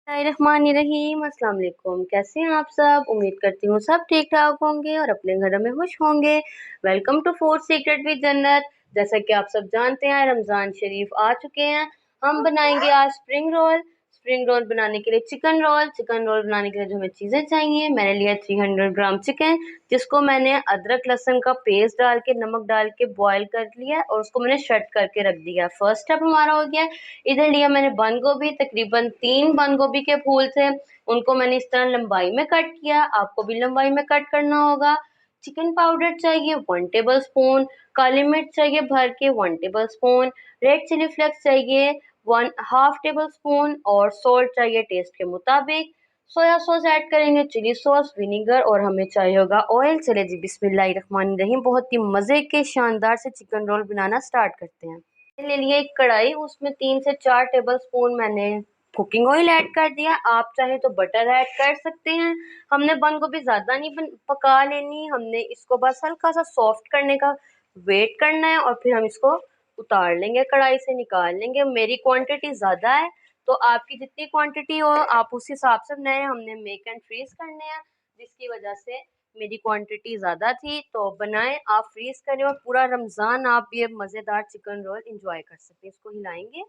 बिस्मिल्लाहिर्रहमानिर्रहीम। अस्सलाम वालेकुम। कैसे हैं आप सब? उम्मीद करती हूँ सब ठीक ठाक होंगे और अपने घरों में खुश होंगे। Welcome to food secret with Jannat. जैसा कि आप सब जानते हैं, रमज़ान शरीफ आ चुके हैं। हम बनाएंगे आज स्प्रिंग रोल। स्प्रिंग रोल बनाने के लिए चिकन रोल बनाने के लिए जो हमें चीज़ें चाहिए, मैंने लिया 300 ग्राम चिकन, जिसको मैंने अदरक लहसुन का पेस्ट डाल के, नमक डाल के बॉयल कर लिया और उसको मैंने शट करके रख दिया। फर्स्ट स्टेप हमारा हो गया। इधर लिया मैंने बंद गोभी, तकरीबन 3 बंद गोभी के फूल थे, उनको मैंने इस तरह लंबाई में कट किया। आपको भी लंबाई में कट करना होगा। चिकन पाउडर चाहिए 1 टेबल स्पून, काली मिर्च चाहिए भर के 1 table spoon, red chilli flakes चाहिए 1/2 टेबल स्पून और सॉल्ट चाहिए टेस्ट के मुताबिक। सोया सॉस ऐड करेंगे, चिली सॉस, विनीगर और हमें चाहिए होगा ऑयल। चले जी बिस्मिल्लाहिर्रहमानिर्रहीम, बहुत ही मज़े के शानदार से चिकन रोल बनाना स्टार्ट करते हैं। ले लिए एक कढ़ाई, उसमें 3 से 4 टेबल स्पून मैंने कुकिंग ऑयल ऐड कर दिया। आप चाहें तो बटर ऐड कर सकते हैं। हमने बंद गोभी ज़्यादा नहीं पका लेनी, हमने इसको बस हल्का सा सॉफ्ट करने का वेट करना है और फिर हम इसको उतार लेंगे, कढ़ाई से निकाल लेंगे। मेरी क्वांटिटी ज़्यादा है तो आपकी जितनी क्वांटिटी हो आप उस हिसाब से बनाएं। हमने मेक एंड फ्रीज करने हैं, जिसकी वजह से मेरी क्वांटिटी ज़्यादा थी, तो बनाएं, आप फ्रीज करें और पूरा रमज़ान आप ये मज़ेदार चिकन रोल इंजॉय कर सकते हैं। इसको हिलाएंगे,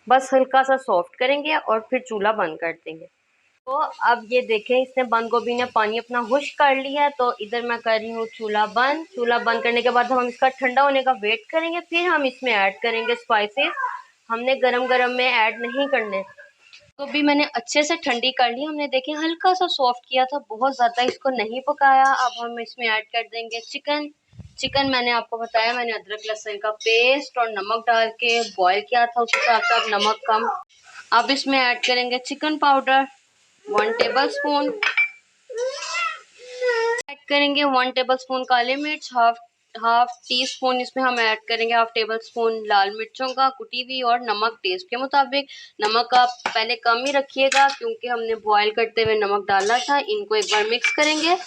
बस हल्का सा सॉफ्ट करेंगे और फिर चूल्हा बंद कर देंगे। तो अब ये देखें, इसने बंद गोभी ने पानी अपना खुश्क कर लिया है, तो इधर मैं कर रही हूँ चूल्हा बंद। चूल्हा बंद करने के बाद हम इसका ठंडा होने का वेट करेंगे, फिर हम इसमें ऐड करेंगे स्पाइसेस। हमने गरम गरम में ऐड नहीं करने। तो भी मैंने अच्छे से ठंडी कर ली। हमने देखें हल्का सा सॉफ्ट किया था, बहुत ज़्यादा इसको नहीं पकाया। अब हम इसमें ऐड कर देंगे चिकन। चिकन मैंने आपको बताया, मैंने अदरक लहसुन का पेस्ट और नमक डाल के बॉयल किया था, उस हिसाब से अब नमक कम। अब इसमें ऐड करेंगे chicken powder 1 table spoon, add करेंगे 1 टेबल स्पून काली मिर्च, हाफ टी स्पून इसमें हम ऐड करेंगे, हाफ टेबल स्पून लाल मिर्चों का कुटी हुई, और नमक टेस्ट के मुताबिक। नमक आप पहले कम ही रखिएगा क्योंकि हमने बॉयल करते हुए नमक डाला था। इनको एक बार मिक्स करेंगे।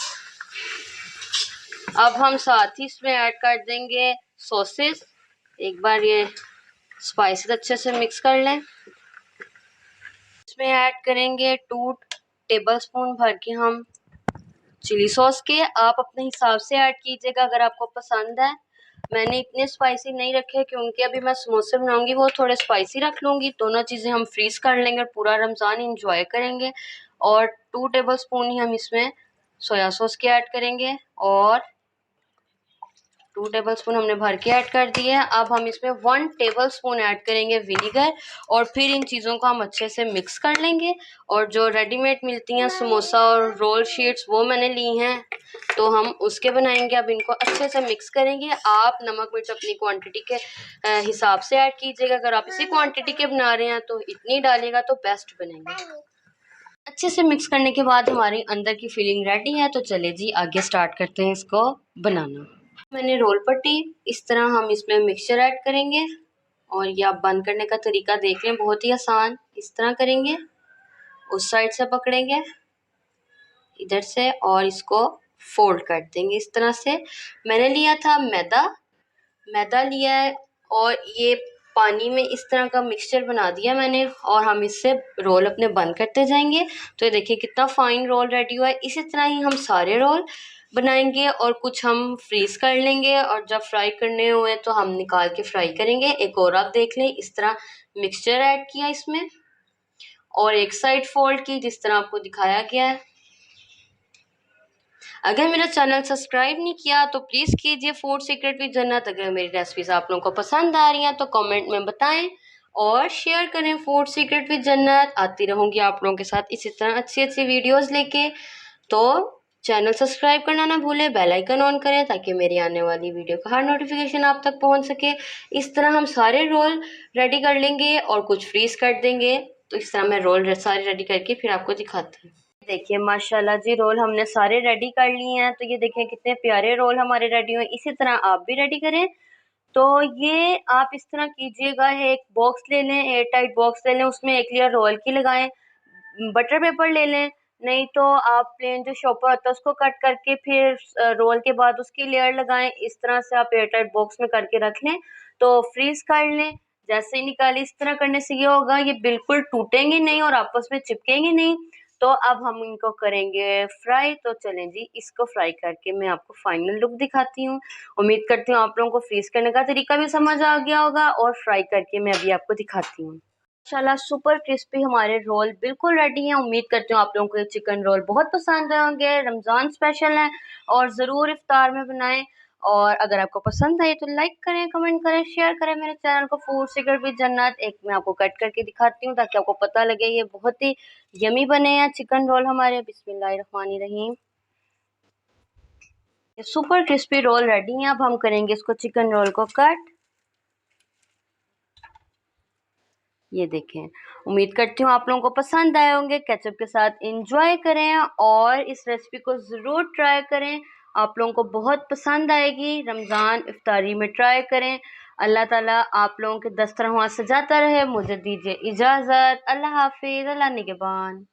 अब हम साथ ही इसमें ऐड कर देंगे सॉसेस। एक बार ये स्पाइसेस अच्छे से मिक्स कर लें। इसमें ऐड करेंगे 2 टेबल स्पून भर के हम चिली सॉस के। आप अपने हिसाब से ऐड कीजिएगा अगर आपको पसंद है। मैंने इतने स्पाइसी नहीं रखे क्योंकि अभी मैं समोसे बनाऊंगी, वो थोड़े स्पाइसी रख लूँगी। दोनों चीज़ें हम फ्रीज कर लेंगे और पूरा रमज़ान इंजॉय करेंगे। और 2 टेबल स्पून ही हम इसमें सोया सॉस के ऐड करेंगे और 2 टेबल स्पून हमने भर के ऐड कर दिए है। अब हम इसमें 1 टेबल स्पून ऐड करेंगे विनीगर और फिर इन चीज़ों को हम अच्छे से मिक्स कर लेंगे। और जो रेडीमेड मिलती हैं समोसा और रोल शीट्स, वो मैंने ली हैं, तो हम उसके बनाएंगे। अब इनको अच्छे से मिक्स करेंगे। आप नमक मिर्च अपनी क्वांटिटी के हिसाब से ऐड कीजिएगा। अगर आप इसी क्वांटिटी के बना रहे हैं तो इतनी डालिएगा तो बेस्ट बनेंगे। अच्छे से मिक्स करने के बाद हमारी अंदर की फिलिंग रेडी है, तो चले जी आगे स्टार्ट करते हैं इसको बनाना। मैंने रोल पट्टी, इस तरह हम इसमें मिक्सचर ऐड करेंगे और ये आप बंद करने का तरीका देख लें, बहुत ही आसान। इस तरह करेंगे, उस साइड से पकड़ेंगे इधर से और इसको फोल्ड कर देंगे इस तरह से। मैंने लिया था मैदा, मैदा लिया है और ये पानी में इस तरह का मिक्सचर बना दिया मैंने, और हम इससे रोल अपने बंद करते जाएंगे। तो ये देखिए कितना फाइन रोल रेडी हुआ है। इसी तरह ही हम सारे रोल बनाएंगे और कुछ हम फ्रीज कर लेंगे और जब फ्राई करने हुए तो हम निकाल के फ्राई करेंगे। एक और आप देख लें, इस तरह मिक्सचर ऐड किया इसमें और एक साइड फोल्ड की जिस तरह आपको दिखाया गया है। अगर मेरा चैनल सब्सक्राइब नहीं किया तो प्लीज़ कीजिए फूड सीक्रेट विद जन्नत। अगर मेरी रेसिपीज़ आप लोगों को पसंद आ रही हैं तो कमेंट में बताएं और शेयर करें। फूड सीक्रेट विद जन्नत आती रहूँगी आप लोगों के साथ इसी तरह अच्छी अच्छी वीडियोज़ लेके। तो चैनल सब्सक्राइब करना ना भूलें, बेल आइकन ऑन करें ताकि मेरी आने वाली वीडियो का हर नोटिफिकेशन आप तक पहुंच सके। इस तरह हम सारे रोल रेडी कर लेंगे और कुछ फ्रीज कर देंगे। तो इस तरह मैं रोल सारे रेडी करके फिर आपको दिखाती हूँ। देखिए माशाल्लाह जी, रोल हमने सारे रेडी कर लिए हैं। तो ये देखिए कितने प्यारे रोल हमारे रेडी हुए। इसी तरह आप भी रेडी करें। तो ये आप इस तरह कीजिएगा, एक बॉक्स ले लें, एयर टाइट बॉक्स ले लें, उसमें एक लेयर रोल की लगाएं, बटर पेपर ले लें, नहीं तो आप प्लेन जो शॉपर होता है उसको कट करके फिर रोल के बाद उसकी लेयर लगाएं। इस तरह से आप एयर टाइट बॉक्स में करके रख लें तो फ्रीज कर लें। जैसे ही निकाली इस तरह करने से ये होगा, ये बिल्कुल टूटेंगे नहीं और आपस में चिपकेंगे नहीं। तो अब हम इनको करेंगे फ्राई। तो चलें जी, इसको फ्राई करके मैं आपको फाइनल लुक दिखाती हूँ। उम्मीद करती हूँ आप लोगों को फ्रीज करने का तरीका भी समझ आ गया होगा और फ्राई करके मैं अभी आपको दिखाती हूँ। माशाल्लाह सुपर क्रिस्पी हमारे रोल बिल्कुल रेडी हैं। उम्मीद करती हूँ आप लोगों को ये चिकन रोल बहुत पसंद आए होंगे। रमज़ान स्पेशल है और ज़रूर इफ्तार में बनाएं। और अगर आपको पसंद आए तो लाइक करें, कमेंट करें, शेयर करें मेरे चैनल को फूड सीक्रेट विद जन्नत। एक मैं आपको कट करके दिखाती हूँ ताकि आपको पता लगे। ये बहुत ही यमी बने हैं चिकन रोल हमारे। बिस्मिल्लाहिर्रहमानिर्रहीम। ये सुपर क्रिस्पी रोल रेडी हैं। अब हम करेंगे इसको चिकन रोल को कट। ये देखें, उम्मीद करती हूँ आप लोगों को पसंद आए होंगे। केचप के साथ एंजॉय करें और इस रेसिपी को ज़रूर ट्राई करें। आप लोगों को बहुत पसंद आएगी। रमज़ान इफ्तारी में ट्राई करें। अल्लाह ताला आप लोगों के दस्तरख्वां सजाता रहे। मुझे दीजिए इजाज़त। अल्लाह हाफिज़। अल्लाह निगहबान।